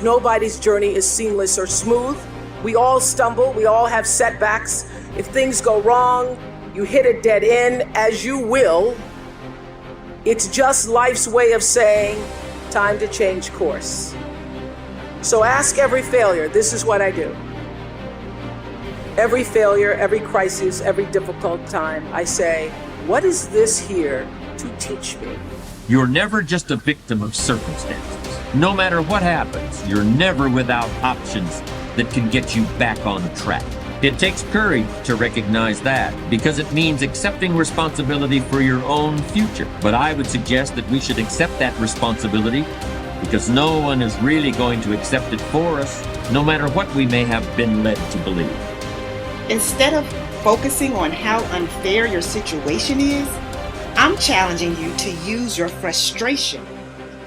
nobody's journey is seamless or smooth. We all stumble, we all have setbacks. If things go wrong, you hit a dead end, as you will. It's just life's way of saying, time to change course. So ask every failure, this is what I do. Every failure, every crisis, every difficult time, I say, what is this here to teach me? You're never just a victim of circumstances. No matter what happens, you're never without options that can get you back on track. It takes courage to recognize that, because it means accepting responsibility for your own future. But I would suggest that we should accept that responsibility, because no one is really going to accept it for us, no matter what we may have been led to believe. Instead of focusing on how unfair your situation is, I'm challenging you to use your frustration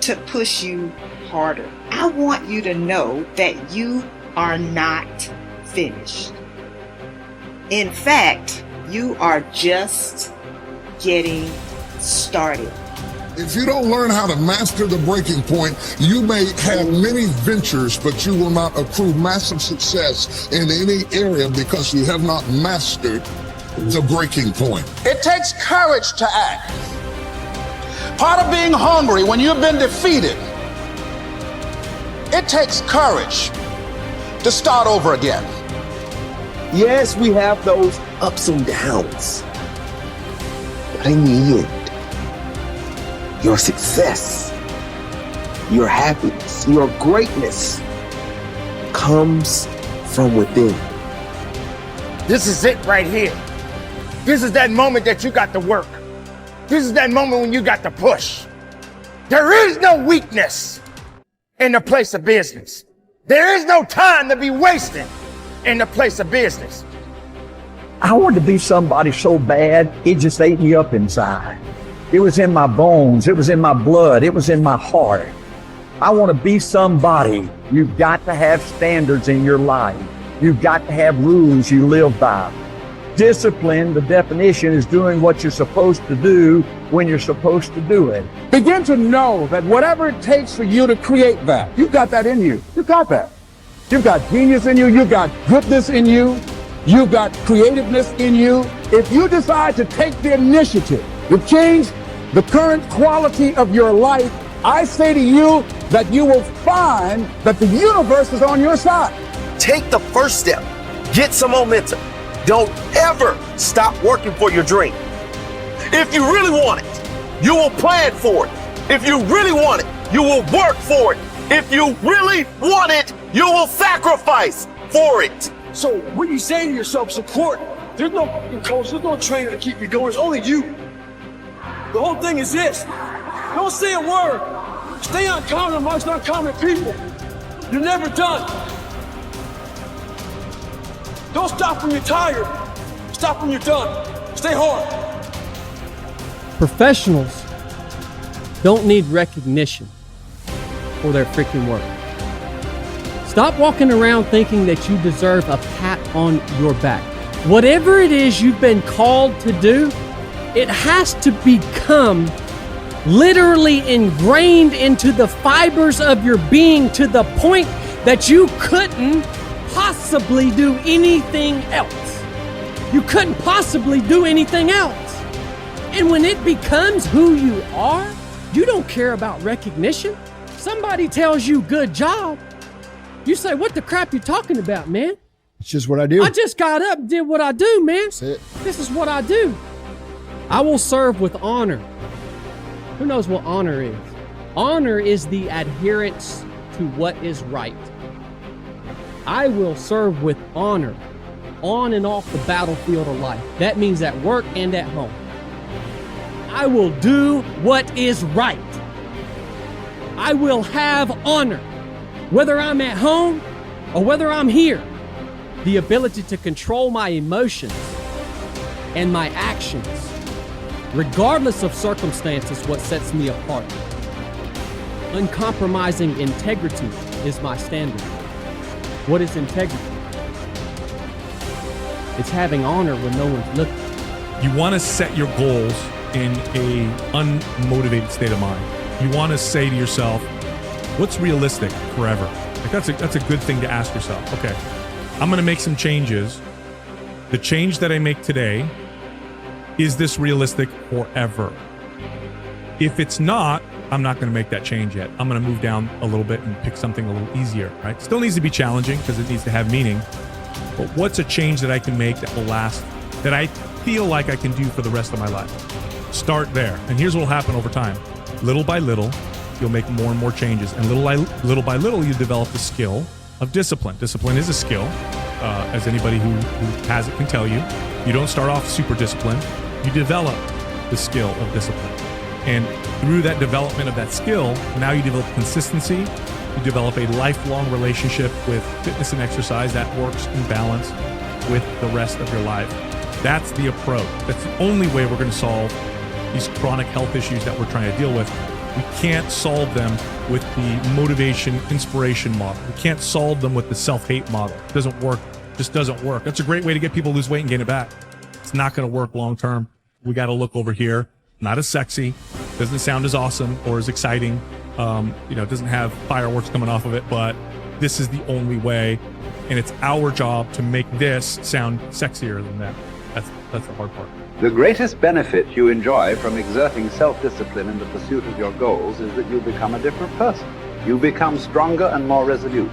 to push you harder. I want you to know that you are not finished. In fact, you are just getting started. If you don't learn how to master the breaking point, you may have many ventures, but you will not accrue massive success in any area because you have not mastered the breaking point. It takes courage to act. Part of being hungry when you've been defeated, it takes courage to start over again. Yes, we have those ups and downs, but in the end, your success, your happiness, your greatness comes from within. This is it right here. This is that moment that you got to work. This is that moment when you got to push. There is no weakness in the place of business. There is no time to be wasting in the place of business. I wanted to be somebody so bad, it just ate me up inside. It was in my bones, it was in my blood, it was in my heart. I want to be somebody. You've got to have standards in your life. You've got to have rules you live by. Discipline, the definition, is doing what you're supposed to do when you're supposed to do it. Begin to know that whatever it takes for you to create that, you've got that in you. You've got that. You've got genius in you. You've got goodness in you. You've got creativeness in you. If you decide to take the initiative to change the current quality of your life, I say to you that you will find that the universe is on your side. Take the first step. Get some momentum. Don't ever stop working for your dream. If you really want it, you will plan for it. If you really want it, you will work for it. If you really want it, you will sacrifice for it. So what you say to yourself, support. There's no coach, there's no trainer to keep you going. It's only you. The whole thing is this. Don't say a word. Stay uncommon amongst uncommon people. You're never done. Don't stop when you're tired. Stop when you're done. Stay hard. Professionals don't need recognition for their freaking work. Stop walking around thinking that you deserve a pat on your back. Whatever it is you've been called to do, it has to become literally ingrained into the fibers of your being to the point that you couldn't possibly do anything else. You couldn't possibly do anything else. And when it becomes who you are, you don't care about recognition. Somebody tells you good job, you say, what the crap you talking about, man? It's just what I do. I just got up and did what I do, man. That's it. This is what I do. I will serve with honor. Who knows what honor is? Honor is the adherence to what is right. I will serve with honor on and off the battlefield of life. That means at work and at home. I will do what is right. I will have honor, whether I'm at home or whether I'm here. The ability to control my emotions and my actions, regardless of circumstances, what sets me apart. Uncompromising integrity is my standard. What is integrity? It's having honor when no one's looking. You want to set your goals in a unmotivated state of mind. You want to say to yourself, what's realistic forever? Like that's a good thing to ask yourself. Okay, I'm going to make some changes. The change that I make today, is this realistic forever? If it's not, I'm not going to make that change yet. I'm going to move down a little bit and pick something a little easier, right? Still needs to be challenging because it needs to have meaning. But what's a change that I can make that will last, that I feel like I can do for the rest of my life? Start there. And here's what will happen over time. Little by little, you'll make more and more changes. And little by little, you develop the skill of discipline. Discipline is a skill, as anybody who has it can tell you. You don't start off super disciplined. You develop the skill of discipline. And through that development of that skill, now you develop consistency. You develop a lifelong relationship with fitness and exercise that works in balance with the rest of your life. That's the approach. That's the only way we're going to solve these chronic health issues that we're trying to deal with. We can't solve them with the motivation, inspiration model. We can't solve them with the self-hate model. It doesn't work. It just doesn't work. That's a great way to get people to lose weight and gain it back. It's not going to work long term. We got to look over here. Not as sexy, doesn't sound as awesome or as exciting. It doesn't have fireworks coming off of it, but this is the only way. And it's our job to make this sound sexier than that. That's the hard part. The greatest benefit you enjoy from exerting self-discipline in the pursuit of your goals is that you become a different person. You become stronger and more resolute.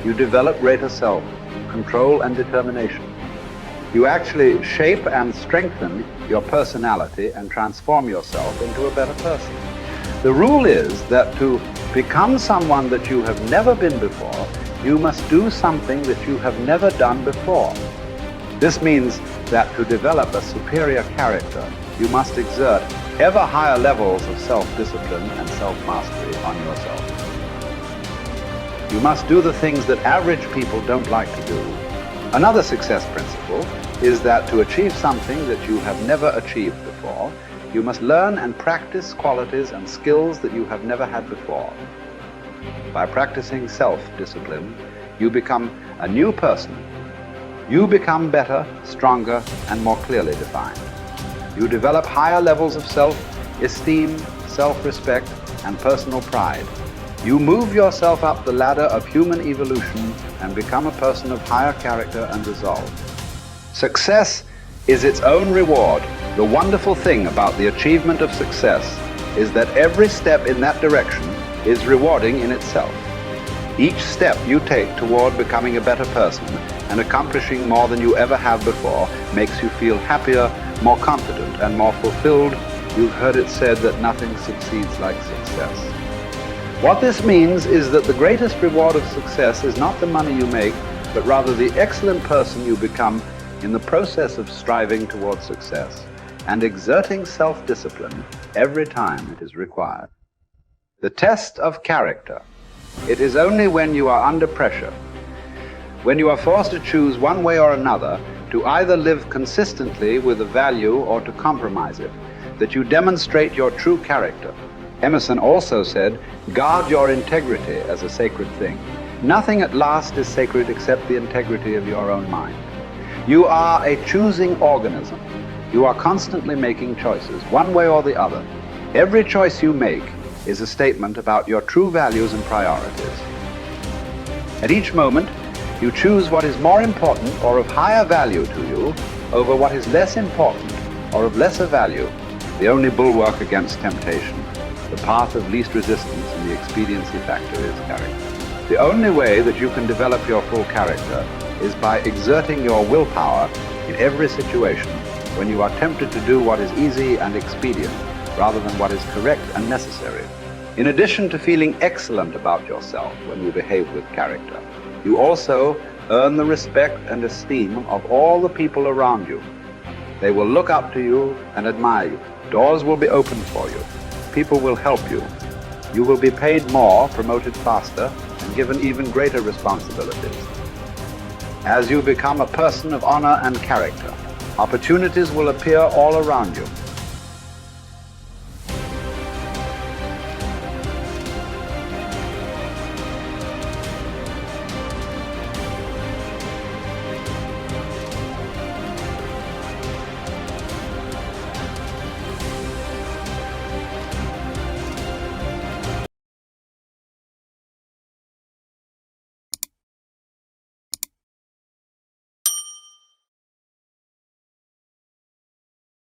You develop greater self-control and determination. You actually shape and strengthen your personality and transform yourself into a better person. The rule is that to become someone that you have never been before, you must do something that you have never done before. This means that to develop a superior character, you must exert ever higher levels of self-discipline and self-mastery on yourself. You must do the things that average people don't like to do. Another success principle is that to achieve something that you have never achieved before, you must learn and practice qualities and skills that you have never had before. By practicing self-discipline, you become a new person. You become better, stronger, and more clearly defined. You develop higher levels of self-esteem, self-respect, and personal pride. You move yourself up the ladder of human evolution and become a person of higher character and resolve. Success is its own reward. The wonderful thing about the achievement of success is that every step in that direction is rewarding in itself. Each step you take toward becoming a better person and accomplishing more than you ever have before makes you feel happier, more confident, and more fulfilled. You've heard it said that nothing succeeds like success. What this means is that the greatest reward of success is not the money you make, but rather the excellent person you become in the process of striving towards success and exerting self-discipline every time it is required. The test of character. It is only when you are under pressure, when you are forced to choose one way or another, to either live consistently with a value or to compromise it, that you demonstrate your true character. Emerson also said, guard your integrity as a sacred thing. Nothing at last is sacred except the integrity of your own mind. You are a choosing organism. You are constantly making choices, one way or the other. Every choice you make is a statement about your true values and priorities. At each moment, you choose what is more important or of higher value to you over what is less important or of lesser value, the only bulwark against temptation. The path of least resistance and the expediency factor is character. The only way that you can develop your full character is by exerting your willpower in every situation when you are tempted to do what is easy and expedient rather than what is correct and necessary. In addition to feeling excellent about yourself when you behave with character, you also earn the respect and esteem of all the people around you. They will look up to you and admire you. Doors will be opened for you. People will help you. You will be paid more, promoted faster, and given even greater responsibilities. As you become a person of honor and character, opportunities will appear all around you.